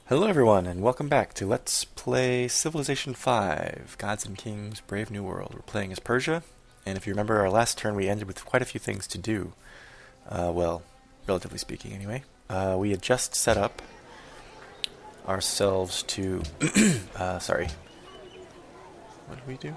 Hello everyone, and welcome back to Let's Play Civilization 5, Gods and Kings, Brave New World. We're playing as Persia, and if you remember our last turn we ended with quite a few things to do. Well, relatively speaking anyway. We had just set up ourselves to... sorry. What did we do?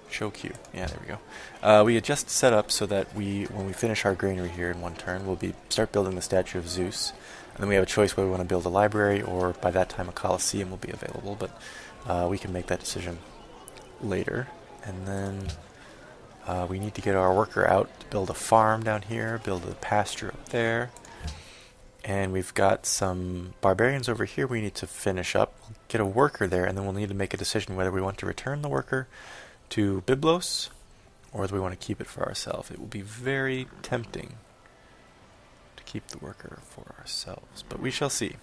Show queue. Yeah, there we go. We had just set up so that when we finish our granary here in one turn, we'll start building the statue of Zeus. And then we have a choice whether we want to build a library or by that time a coliseum will be available, but we can make that decision later. And then we need to get our worker out to build a farm down here, build a pasture up there. And we've got some barbarians over here we need to finish up. We'll get a worker there, and then we'll need to make a decision whether we want to return the worker to Byblos or whether we want to keep it for ourselves. It will be very tempting to keep the worker for ourselves, but we shall see.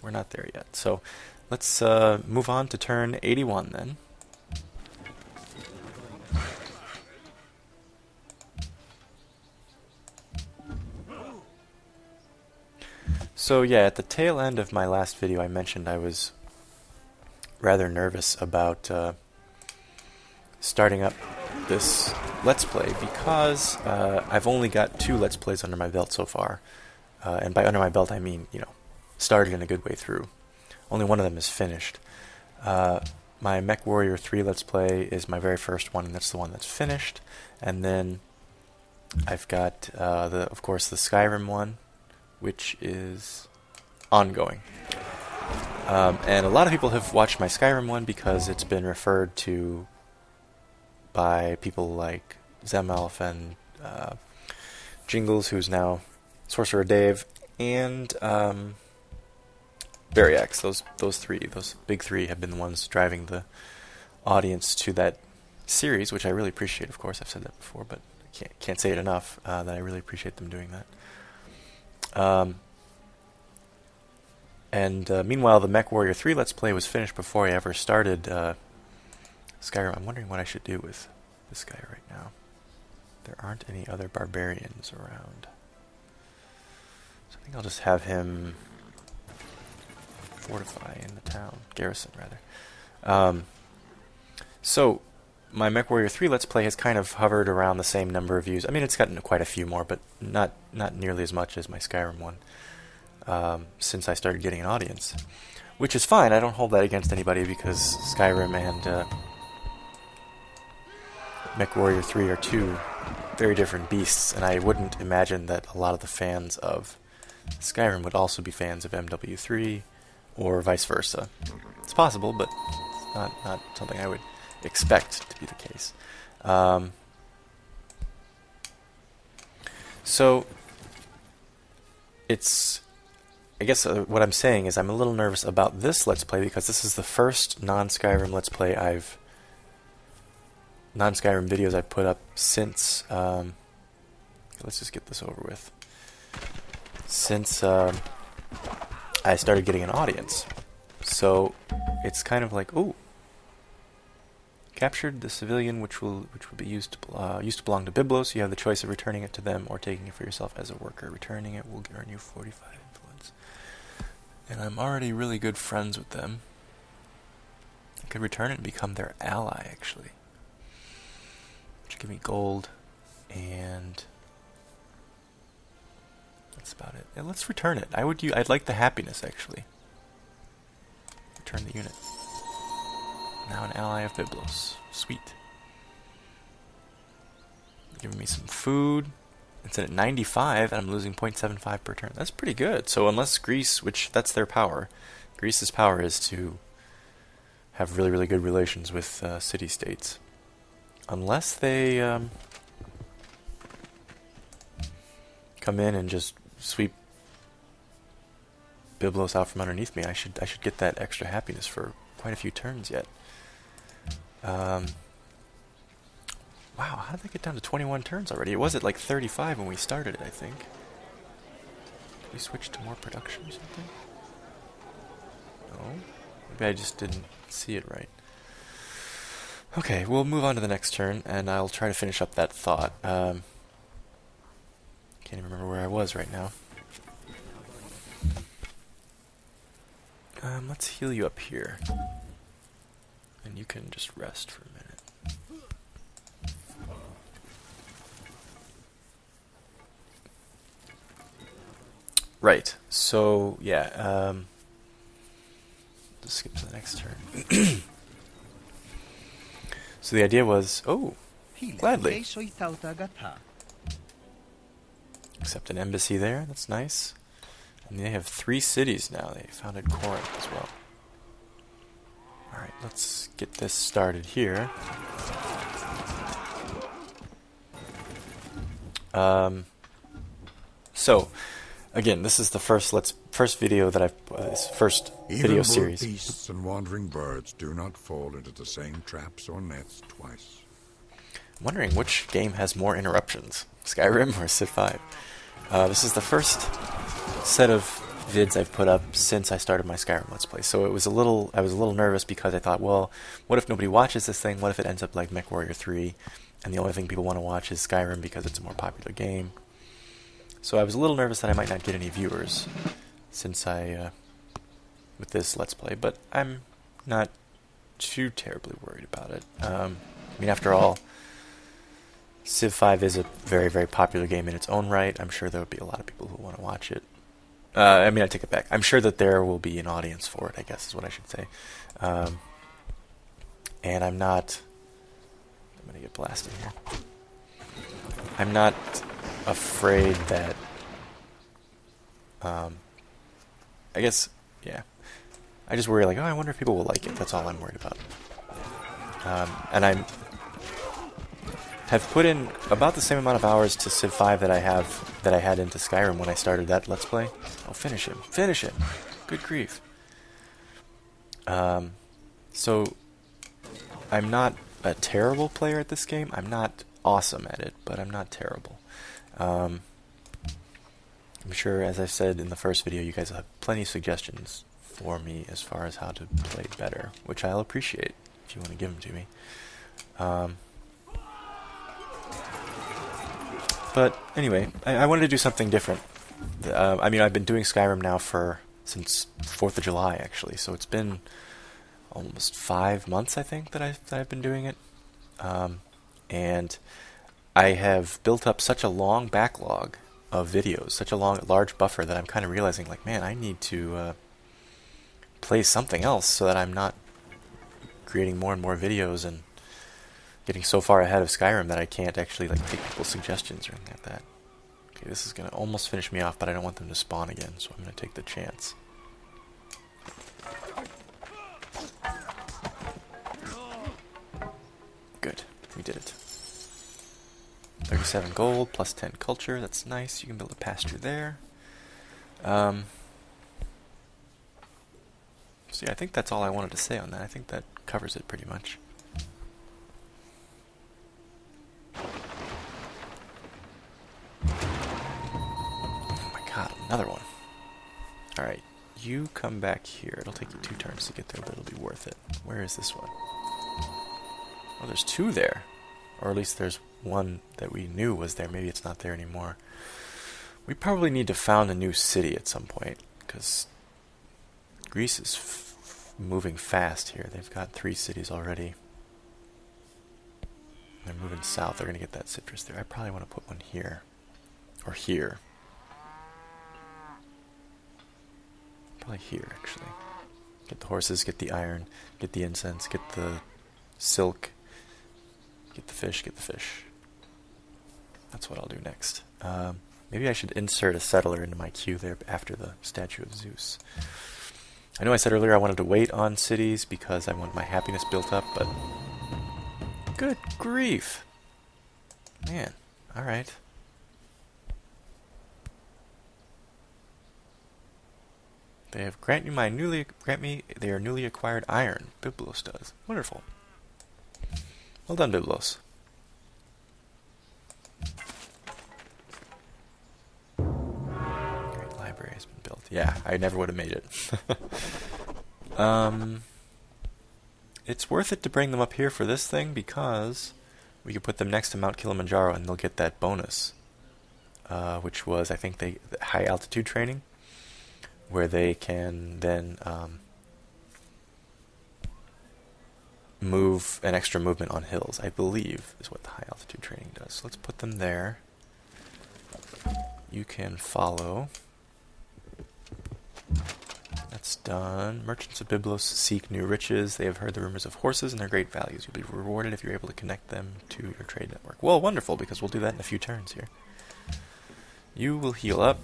We're not there yet. So let's move on to turn 81 then. So yeah, at the tail end of my last video I mentioned I was rather nervous about starting up this Let's Play because I've only got 2 Let's Plays under my belt so far. And by under my belt I mean, started in a good way through. Only one of them is finished. My Mech Warrior 3 Let's Play is my very first one, and that's the one that's finished. And then I've got, of course, the Skyrim one, which is ongoing. And a lot of people have watched my Skyrim one because it's been referred to by people like Zemelf and Jingles, who's now Sorcerer Dave, and Variax. Those big three have been the ones driving the audience to that series, which I really appreciate, of course. I've said that before, but I can't say it enough that I really appreciate them doing that. Meanwhile, the Mech Warrior 3 Let's Play was finished before I ever started Skyrim. I'm wondering what I should do with this guy right now. There aren't any other barbarians around. So I think I'll just have him fortify in the town. Garrison, rather. So my Mech Warrior 3 Let's Play has kind of hovered around the same number of views. I mean, it's gotten quite a few more, but not nearly as much as my Skyrim one since I started getting an audience. Which is fine. I don't hold that against anybody because Skyrim and Mech Warrior 3 are 2 very different beasts, and I wouldn't imagine that a lot of the fans of Skyrim would also be fans of MW3 or vice versa. It's possible, but it's not something I would expect to be the case. So it's... I guess what I'm saying is I'm a little nervous about this Let's Play because this is the first non-Skyrim Let's Play non-Skyrim videos I've put up since, let's just get this over with, since I started getting an audience. So it's kind of like, ooh, captured the civilian which will be used to belong to Byblos. You have the choice of returning it to them or taking it for yourself as a worker. Returning it will earn you 45 influence. And I'm already really good friends with them. I could return it and become their ally, actually. Which give me gold, and that's about it. Yeah, let's return it. I'd like the happiness, actually. Return the unit. Now an ally of Byblos. Sweet. Giving me some food. It's at 95, and I'm losing 0.75 per turn. That's pretty good. So unless Greece, which that's their power, Greece's power is to have really, really good relations with city-states. Unless they come in and just sweep Byblos out from underneath me, I should get that extra happiness for quite a few turns yet. Wow, how did that get down to 21 turns already? It was at like 35 when we started it, I think. Did we switch to more production or something? No? Maybe I just didn't see it right. Okay, we'll move on to the next turn, and I'll try to finish up that thought. Can't even remember where I was right now. Let's heal you up here. And you can just rest for a minute. Right, so, yeah, let's skip to the next turn. So the idea was, oh, gladly. Accept an embassy there, that's nice. And they have 3 cities now. They founded Corinth as well. Alright, let's get this started here. So, again, this is the first video that first video series. Even beasts and wandering birds do not fall into the same traps or nets twice. I'm wondering which game has more interruptions, Skyrim or Civ 5. This is the first set of vids I've put up since I started my Skyrim Let's Play. So I was a little nervous because I thought, well, what if nobody watches this thing? What if it ends up like MechWarrior 3, and the only thing people want to watch is Skyrim because it's a more popular game? So I was a little nervous that I might not get any viewers since with this Let's Play, but I'm not too terribly worried about it. I mean, after all, Civ 5 is a very, very popular game in its own right. I'm sure there would be a lot of people who want to watch it. I mean, I take it back. I'm sure that there will be an audience for it, I guess is what I should say. And I'm going to get blasted here. I'm not afraid that, I guess, yeah. I just worry, like, oh, I wonder if people will like it. That's all I'm worried about. And I have put in about the same amount of hours to Civ 5 that I had into Skyrim when I started that Let's Play. Oh, finish him. Finish him. Good grief. So, I'm not a terrible player at this game. I'm not awesome at it, but I'm not terrible. I'm sure, as I said in the first video, you guys will have plenty of suggestions for me as far as how to play better, which I'll appreciate if you want to give them to me. But anyway, I wanted to do something different. I mean, I've been doing Skyrim now since 4th of July, actually, so it's been almost 5 months, I think, that I've been doing it. And I have built up such a long backlog of videos, such a large buffer, that I'm kind of realizing, like, man, I need to play something else so that I'm not creating more and more videos and getting so far ahead of Skyrim that I can't actually like take people's suggestions or anything like that. Okay, this is going to almost finish me off, but I don't want them to spawn again, so I'm going to take the chance. Good, we did it. 37 gold, plus 10 culture, that's nice. You can build a pasture there. So yeah, I think that's all I wanted to say on that. I think that covers it pretty much. Oh my god, another one. Alright, you come back here. It'll take you 2 turns to get there, but it'll be worth it. Where is this one? Oh, there's 2 there. Or at least there's one that we knew was there. Maybe it's not there anymore. We probably need to found a new city at some point, because Greece is moving fast here. They've got 3 cities already. They're moving south. They're going to get that citrus there. I probably want to put one here. Or here. Probably here, actually. Get the horses, get the iron, get the incense, get the silk, get the fish, get the fish. That's what I'll do next. Maybe I should insert a settler into my queue there after the statue of Zeus. I know I said earlier I wanted to wait on cities because I want my happiness built up, but good grief. Man, alright. They have grant me their newly acquired iron. Byblos does. Wonderful. Well done, Byblos. Great library has been built. Yeah, I never would have made it. It's worth it to bring them up here for this thing because we could put them next to Mount Kilimanjaro and they'll get that bonus, which was, I think, the high altitude training, where they can then move an extra movement on hills, I believe, is what the high altitude training does. So let's put them there. You can follow. That's done. Merchants of Byblos seek new riches. They have heard the rumors of horses and their great values. You'll be rewarded if you're able to connect them to your trade network. Well, wonderful, because we'll do that in a few turns here. You will heal up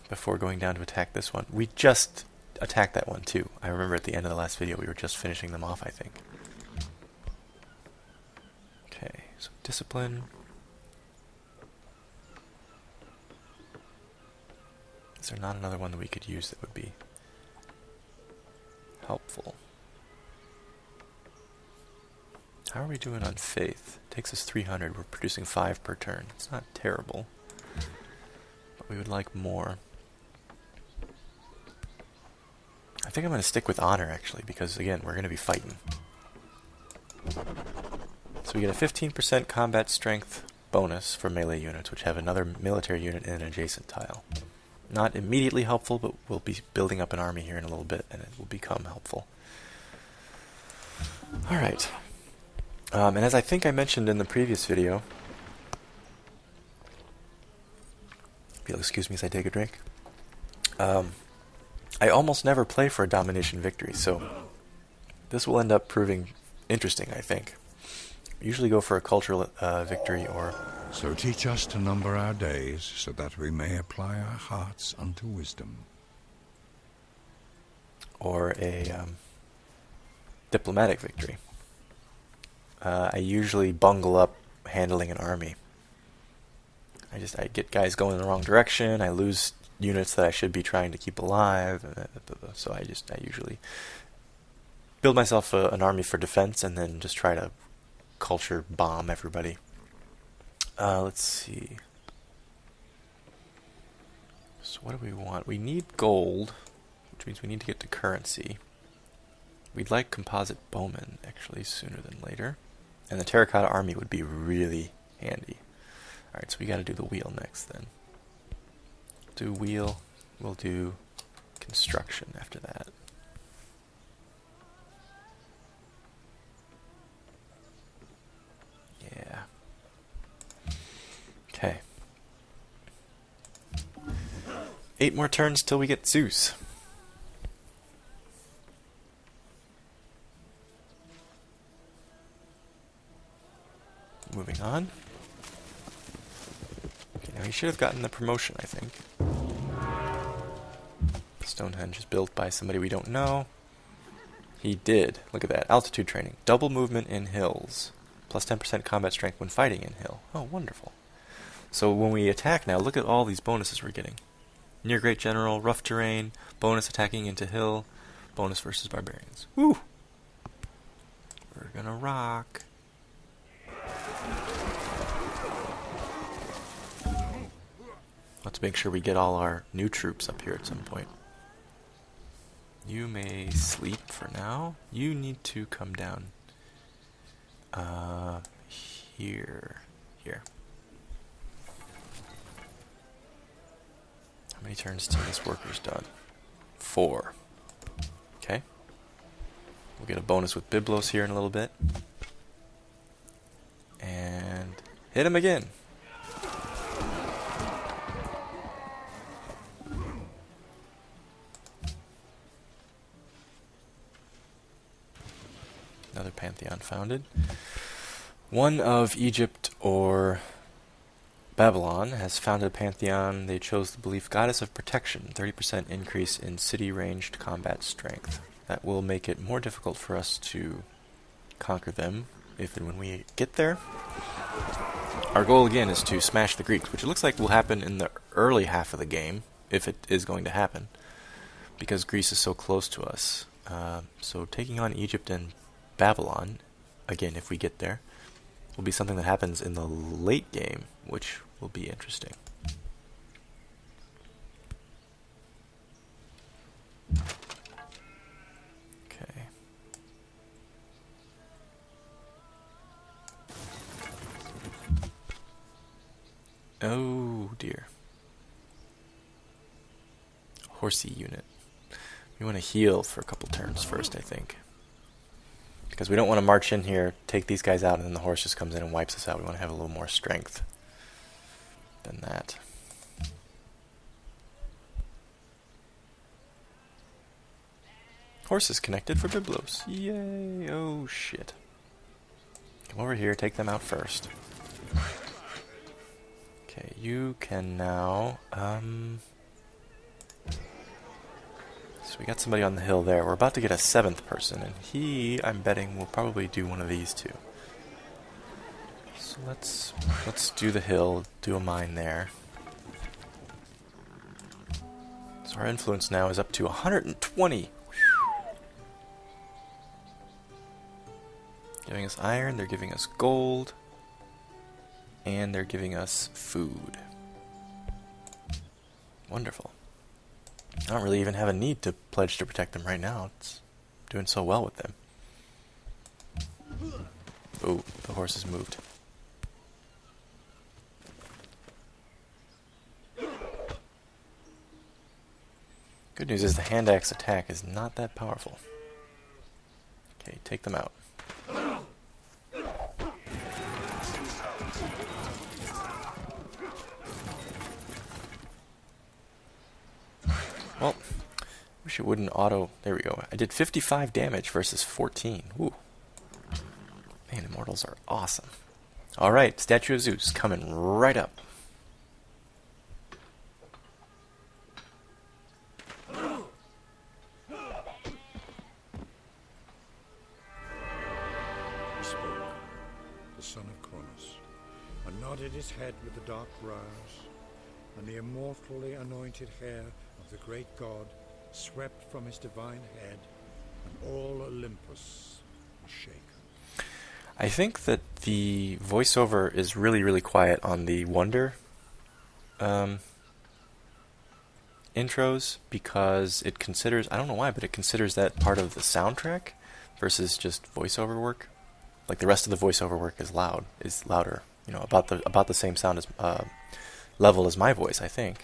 before going down to attack this one. We just attacked that one too. I remember at the end of the last video we were just finishing them off, I think. Okay, so discipline. Is there not another one that we could use that would be helpful? How are we doing on faith? It takes us 300. We're producing 5 per turn. It's not terrible, but we would like more. I think I'm going to stick with honor, actually, because, again, we're going to be fighting. So we get a 15% combat strength bonus for melee units, which have another military unit in an adjacent tile. Not immediately helpful, but we'll be building up an army here in a little bit, and it will become helpful. Alright. And as I think I mentioned in the previous video, if you'll excuse me as I take a drink, I almost never play for a domination victory, so this will end up proving interesting, I think. Usually go for a cultural victory or... So teach us to number our days, so that we may apply our hearts unto wisdom. Or a diplomatic victory. I usually bungle up handling an army. I get guys going in the wrong direction, I lose units that I should be trying to keep alive, so I usually build myself an army for defense and then just try to culture bomb everybody. Let's see. So what do we want? We need gold, which means we need to get to currency. We'd like composite bowmen, actually, sooner than later. And the terracotta army would be really handy. Alright, so we gotta do the wheel next then. Do wheel, we'll do construction after that. Yeah. Okay. 8 more turns till we get Zeus. Moving on. Okay, now he should have gotten the promotion, I think. Stonehenge is built by somebody we don't know. He did. Look at that. Altitude training. Double movement in hills. Plus 10% combat strength when fighting in hill. Oh, wonderful. So when we attack now, look at all these bonuses we're getting. Near Great General, rough terrain, bonus attacking into hill, bonus versus barbarians. Woo! We're gonna rock. Let's make sure we get all our new troops up here at some point. You may sleep for now. You need to come down. Here. How many turns till this worker's done? 4. Okay. We'll get a bonus with Byblos here in a little bit. And hit him again. Another pantheon founded. One of Egypt or Babylon has founded a pantheon. They chose the belief goddess of protection, 30% increase in city ranged combat strength. That will make it more difficult for us to conquer them if and when we get there. Our goal again is to smash the Greeks, which it looks like will happen in the early half of the game, if it is going to happen, because Greece is so close to us. So taking on Egypt and Babylon, again if we get there, will be something that happens in the late game, which will be interesting. Okay. Oh dear. Horsey unit. We want to heal for a couple turns first, I think. Because we don't want to march in here, take these guys out, and then the horse just comes in and wipes us out. We want to have a little more strength than that. Horse is connected for Biblos. Yay! Oh shit. Come over here, take them out first. Okay, you can now, so we got somebody on the hill there. We're about to get a 7th person, and he, I'm betting, will probably do one of these two. So let's do the hill, do a mine there. So our influence now is up to 120. Giving us iron, they're giving us gold, and they're giving us food. Wonderful. I don't really even have a need to pledge to protect them right now. It's doing so well with them. Oh, the horse has moved. Good news is the hand axe attack is not that powerful. Okay, take them out. Well, wish it wouldn't auto. There we go. I did 55 damage versus 14. Ooh. Man, immortals are awesome. Alright, Statue of Zeus coming right up. He spoke, the son of Cronus, and nodded his head with the dark brows, and the immortally anointed hair of the great god swept from his divine head, and all Olympus was shaken. I think that the voiceover is really, really quiet on the Wonder intros because it considers, I don't know why, but it considers that part of the soundtrack versus just voiceover work. Like the rest of the voiceover work is louder, you know, about the same sound as level as my voice, I think.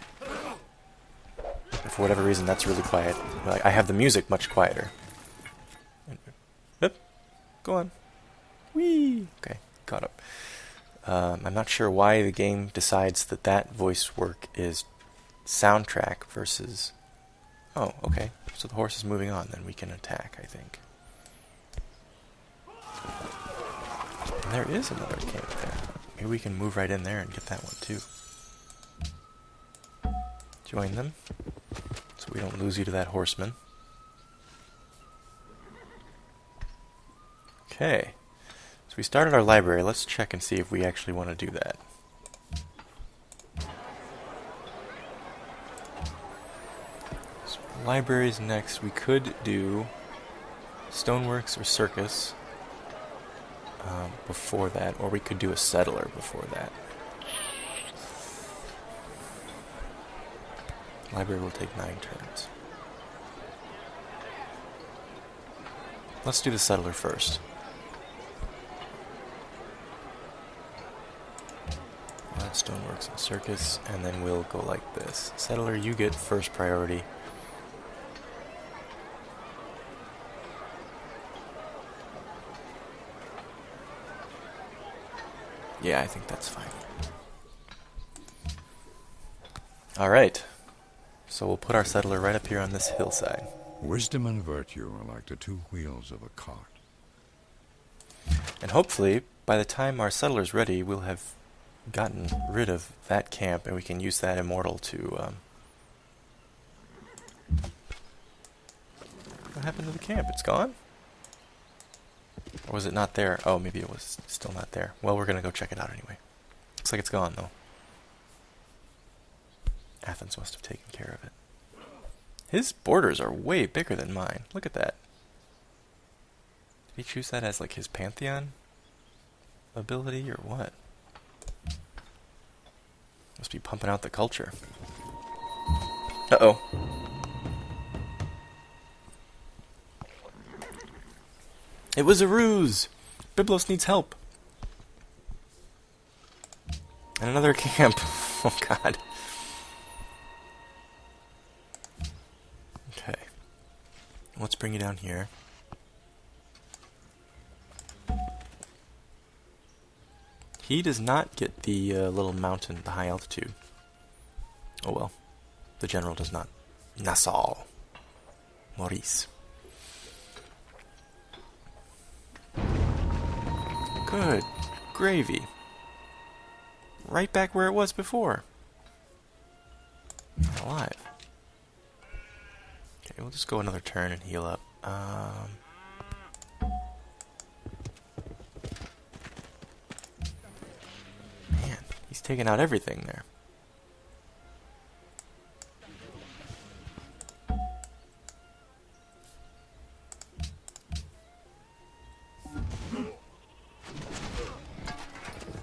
And for whatever reason, that's really quiet. Like, I have the music much quieter. Yep, go on. Whee! Okay, caught up. I'm not sure why the game decides that voice work is soundtrack versus... Oh, okay. So the horse is moving on, then we can attack, I think. And there is another camp there. Maybe we can move right in there and get that one too. Join them, so we don't lose you to that horseman. Okay. So we started our library. Let's check and see if we actually want to do that. So libraries next. We could do stoneworks or circus before that, or we could do a settler before that. Library will take 9 turns. Let's do the settler first. Stoneworks and circus, and then we'll go like this. Settler, you get first priority. Yeah, I think that's fine. Alright. So we'll put our settler right up here on this hillside. Wisdom and virtue are like the 2 wheels of a cart. And hopefully, by the time our settler's ready, we'll have gotten rid of that camp, and we can use that immortal to... What happened to the camp? It's gone? Or was it not there? Oh, maybe it was still not there. Well, we're going to go check it out anyway. Looks like it's gone, though. Athens must have taken care of it. His borders are way bigger than mine. Look at that. Did he choose that as like his pantheon ability or what? Must be pumping out the culture. Uh-oh. It was a ruse! Byblos needs help. And another camp. Oh god. Okay. Let's bring you down here. He does not get the little mountain, the high altitude. Oh well. The general does not. Nassau. Maurice. Good gravy. Right back where it was before. Alive. Okay, we'll just go another turn and heal up. Man, he's taking out everything there.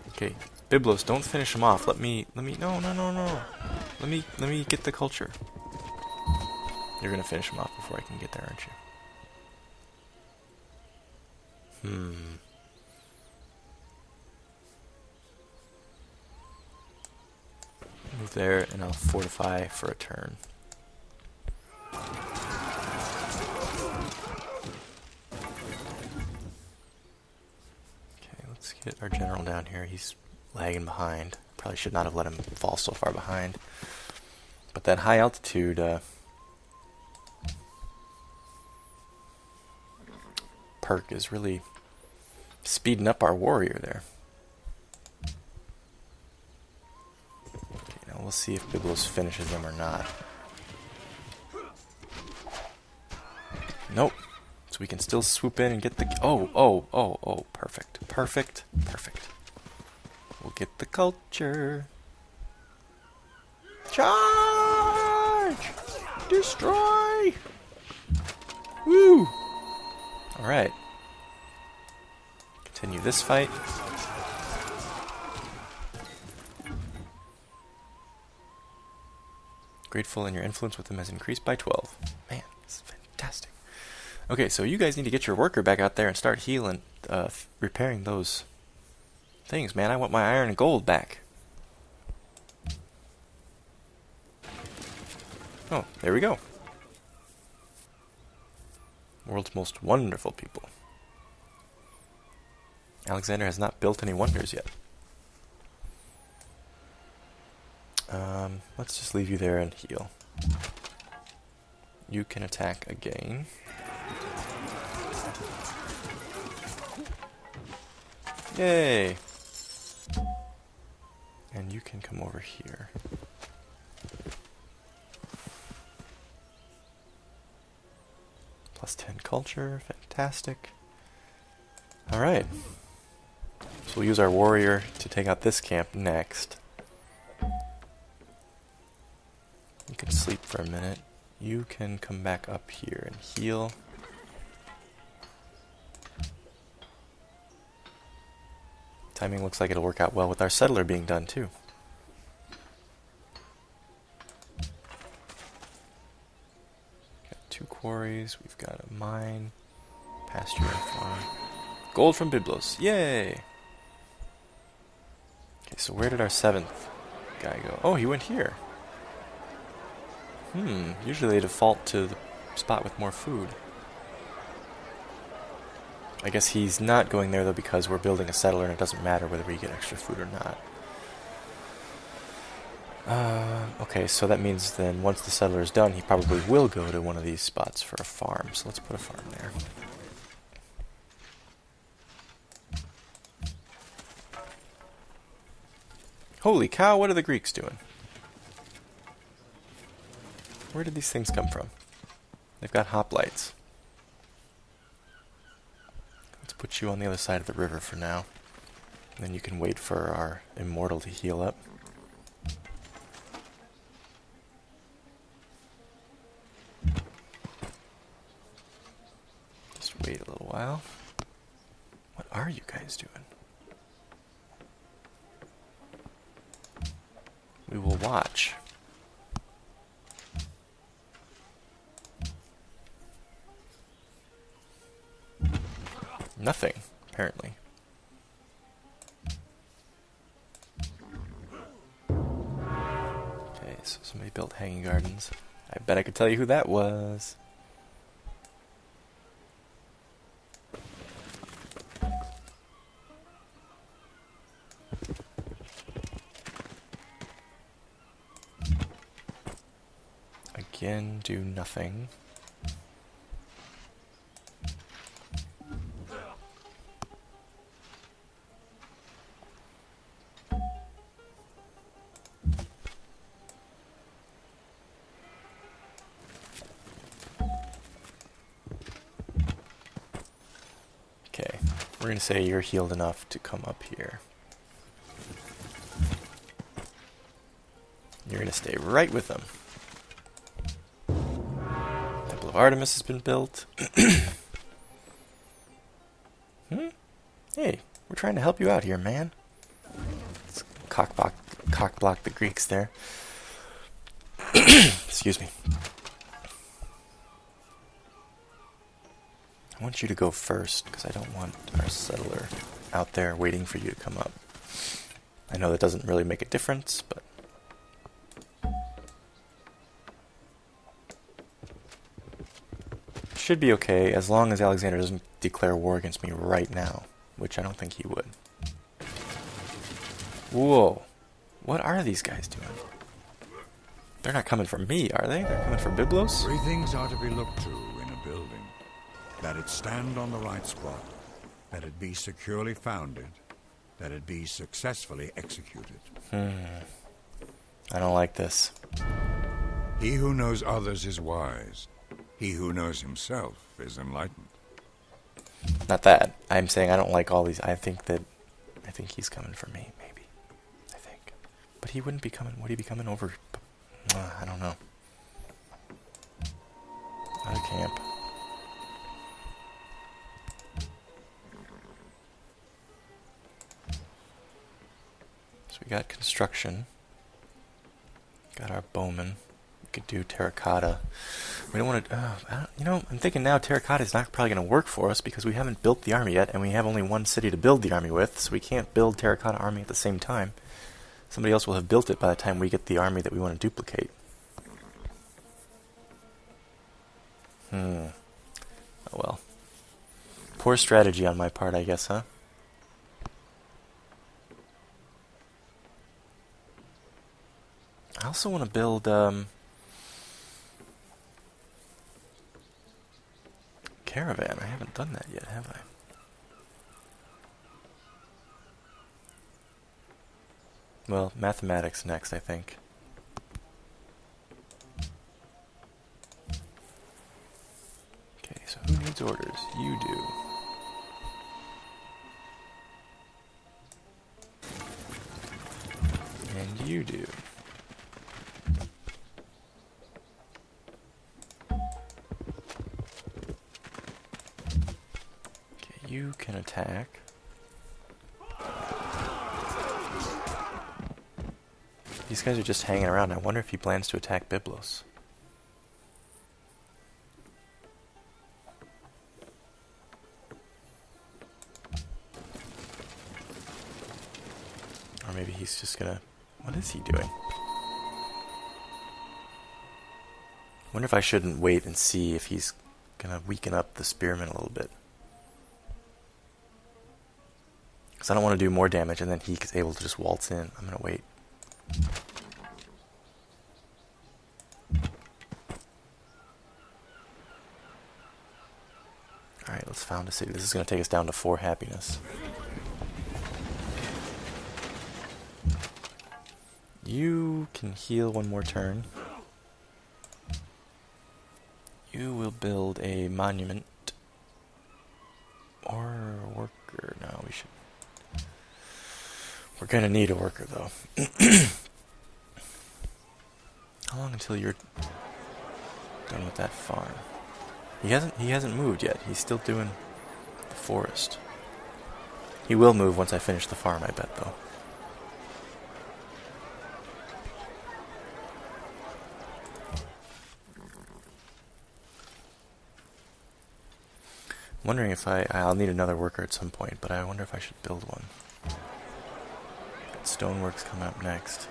Okay, Byblos, don't finish him off. Let me, no. Let me get the culture. You're gonna finish him off before I can get there, aren't you? Move there, and I'll fortify for a turn. Okay, let's get our general down here. He's lagging behind. Probably should not have let him fall so far behind. But that high altitude perk is really speeding up our warrior there. Okay, now we'll see if Byblos finishes him or not. Nope. So we can still swoop in and get the... Oh, perfect. Perfect. We'll get the culture. Charge! Destroy! Woo! Alright. Continue this fight. Grateful, and your influence with them has increased by 12. Man, this is fantastic. Okay, so you guys need to get your worker back out there and start healing, repairing those things, man. I want my iron and gold back. Oh, there we go. World's most wonderful people. Alexander has not built any wonders yet. Let's just leave you there and heal. You can attack again. Yay! And you can come over here. Plus 10 culture, fantastic. Alright. So we'll use our warrior to take out this camp next. You can sleep for a minute. You can come back up here and heal. Timing looks like it'll work out well with our settler being done too. Got 2 quarries, we've got a mine, pasture and farm. Gold from Byblos, yay! Okay, so where did our 7th guy go? Oh, he went here. Usually they default to the spot with more food. I guess he's not going there though because we're building a settler and it doesn't matter whether we get extra food or not. Okay, so that means then once the settler is done, he probably will go to one of these spots for a farm. So let's put a farm there. Holy cow, what are the Greeks doing? Where did these things come from? They've got hoplites. Let's put you on the other side of the river for now. And then you can wait for our immortal to heal up. Just wait a little while. What are you guys doing? We will watch. Nothing, apparently. Okay, so somebody built hanging gardens. I bet I could tell you who that was. again, do nothing. Okay, we're going to say you're healed enough to come up here. You're going to stay right with them. Temple of Artemis has been built. Hey, we're trying to help you out here, man. Let's cock block the Greeks there. Excuse me. I want you to go first, because I don't want our settler out there waiting for you to come up. I know that doesn't really make a difference, but... should be okay, as long as Alexander doesn't declare war against me right now, which I don't think he would. Whoa. What are these guys doing? They're not coming for me, are they? They're coming for Byblos? 3 things are to be looked to in a building. That it stand on the right spot, that it be securely founded, that it be successfully executed. I don't like this. He who knows others is wise. He who knows himself is enlightened. Not that. I'm saying I don't like all these. I think he's coming for me, maybe. I think. But he wouldn't be coming. Would he be coming over? I don't know. Out of camp. So we got construction. Got our bowmen. We could do terracotta. We don't want to... you know, I'm thinking now terracotta is not probably going to work for us because we haven't built the army yet, and we have only one city to build the army with, so we can't build terracotta army at the same time. Somebody else will have built it by the time we get the army that we want to duplicate. Oh well. Poor strategy on my part, I guess, huh? I also want to build, caravan. I haven't done that yet, have I? Well, mathematics next, I think. Okay, so who needs orders? You do. And you do. You can attack. These guys are just hanging around. I wonder if he plans to attack Byblos. Or maybe he's just gonna... What is he doing? I wonder if I shouldn't wait and see if he's gonna weaken up the spearmen a little bit. Because I don't want to do more damage and then he's able to just waltz in. I'm going to wait. Alright, let's found a city. This is going to take us down to 4 happiness. You can heal one more turn. You will build a monument. Or a worker. No, we should... We're going to need a worker, though. How long until you're done with that farm? He hasn't moved yet. He's still doing the forest. He will move once I finish the farm, I bet, though. I'm wondering if I'll need another worker at some point, but I wonder if I should build one. Stoneworks coming up next.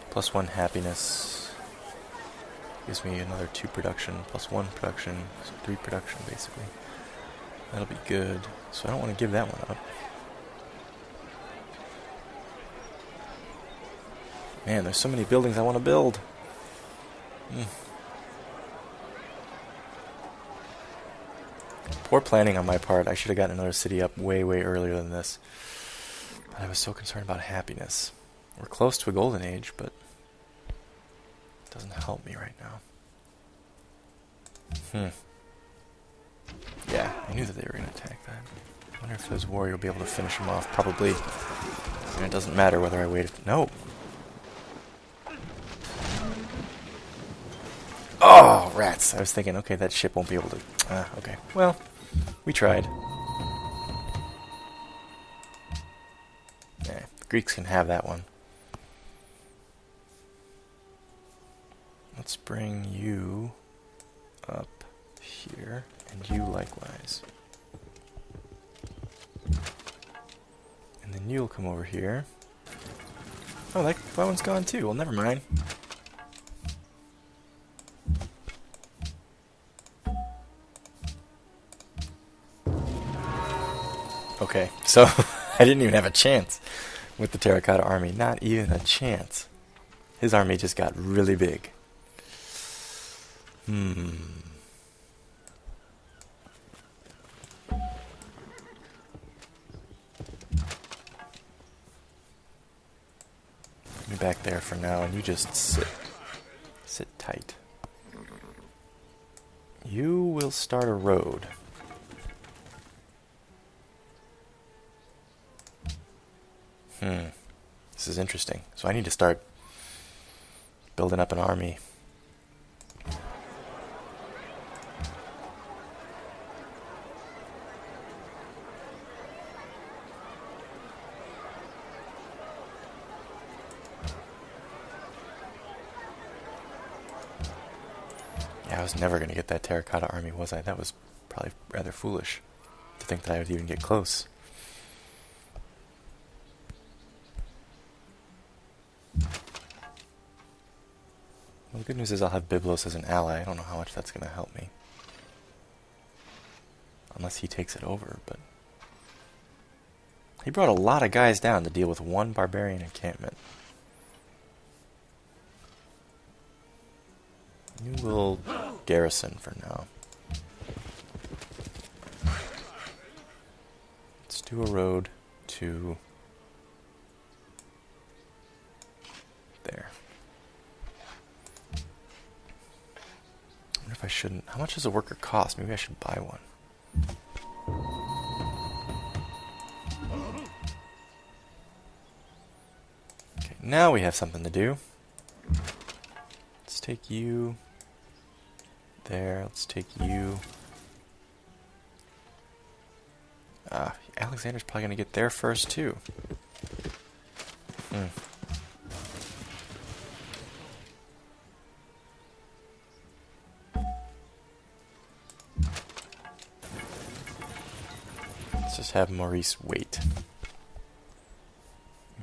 +1 happiness. Gives me another 2 production, +1 production, so 3 production basically. That'll be good. So I don't want to give that one up. Man, there's so many buildings I want to build. Poor planning on my part. I should have gotten another city up way, way earlier than this. But I was so concerned about happiness. We're close to a golden age, but it doesn't help me right now. Yeah, I knew that they were going to attack that. I wonder if this warrior will be able to finish him off. Probably. And it doesn't matter whether I wait. No! Oh, rats. I was thinking, okay, that ship won't be able to... okay. Well, we tried. Yeah, the Greeks can have that one. Let's bring you up here, and you likewise. And then you'll come over here. Oh, that one's gone too. Well, never mind. Okay, so I didn't even have a chance with the Terracotta Army. Not even a chance. His army just got really big. Let me back there for now, and you just sit. Sit tight. You will start a road. This is interesting. So I need to start building up an army. Yeah, I was never going to get that Terracotta Army, was I? That was probably rather foolish to think that I would even get close. Well, the good news is I'll have Byblos as an ally. I don't know how much that's going to help me. Unless he takes it over, but... He brought a lot of guys down to deal with one barbarian encampment. You will garrison for now. Let's do a road to... there. I wonder if I shouldn't... How much does a worker cost? Maybe I should buy one. Okay, now we have something to do. Let's take you... there. Let's take you... Alexander's probably going to get there first, too. Let's just have Maurice wait.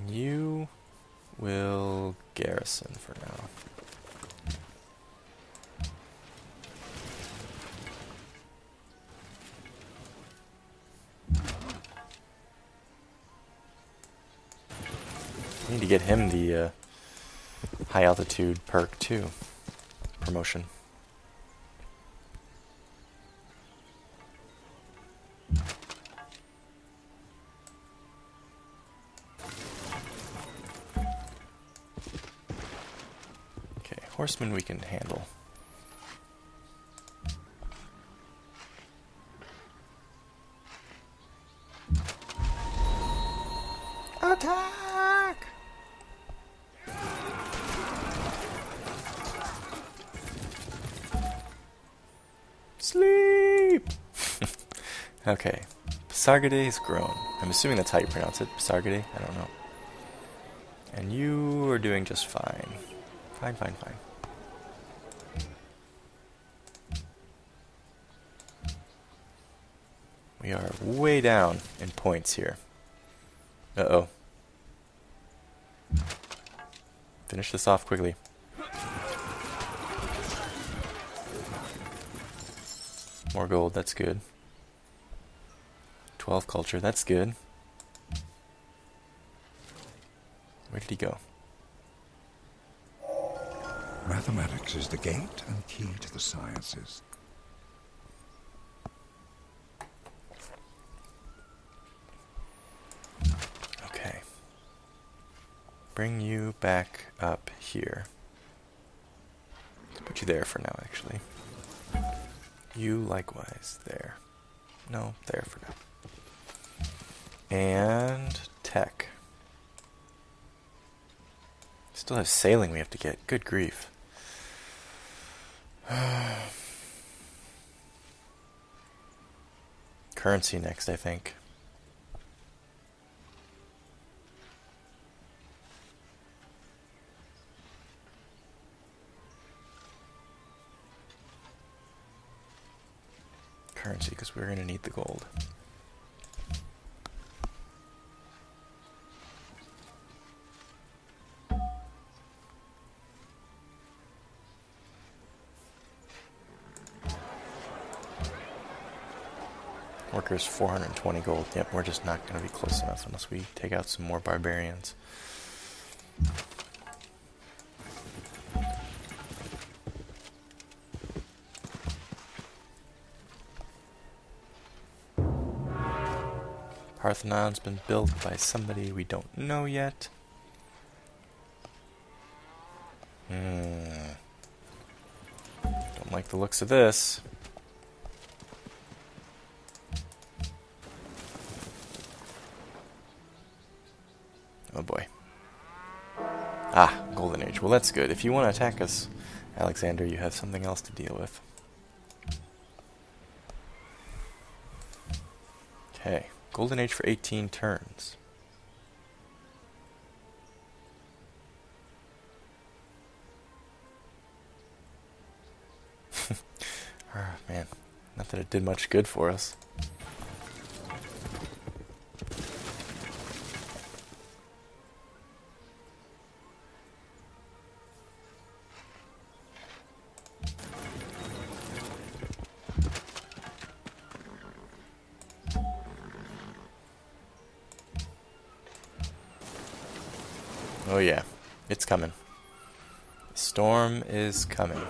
You will garrison for now. I need to get him the high altitude perk too. Promotion. Okay, horsemen we can handle. Attack! Sleep! Okay. Pasargadae is grown. I'm assuming that's how you pronounce it. Pasargadae? I don't know. And you are doing just fine. Fine. We are way down in points here. Uh-oh. Finish this off quickly. More gold, that's good. 12 culture, that's good. Where did he go? Mathematics is the gate and key to the sciences. Okay. Bring you back up here. Let's put you there for now, actually. You likewise there. No, there for now. And tech. Still have sailing we have to get. Good grief. Currency next, I think. Currency, because we're going to need the gold. Workers 420 gold. Yep, we're just not going to be close enough unless we take out some more barbarians. Parthenon's been built by somebody we don't know yet. Don't like the looks of this. Oh boy. Ah, Golden Age. Well, that's good. If you want to attack us, Alexander, you have something else to deal with. Okay. Golden Age for 18 turns. Oh, man. Not that it did much good for us. Oh yeah, it's coming. The storm is coming.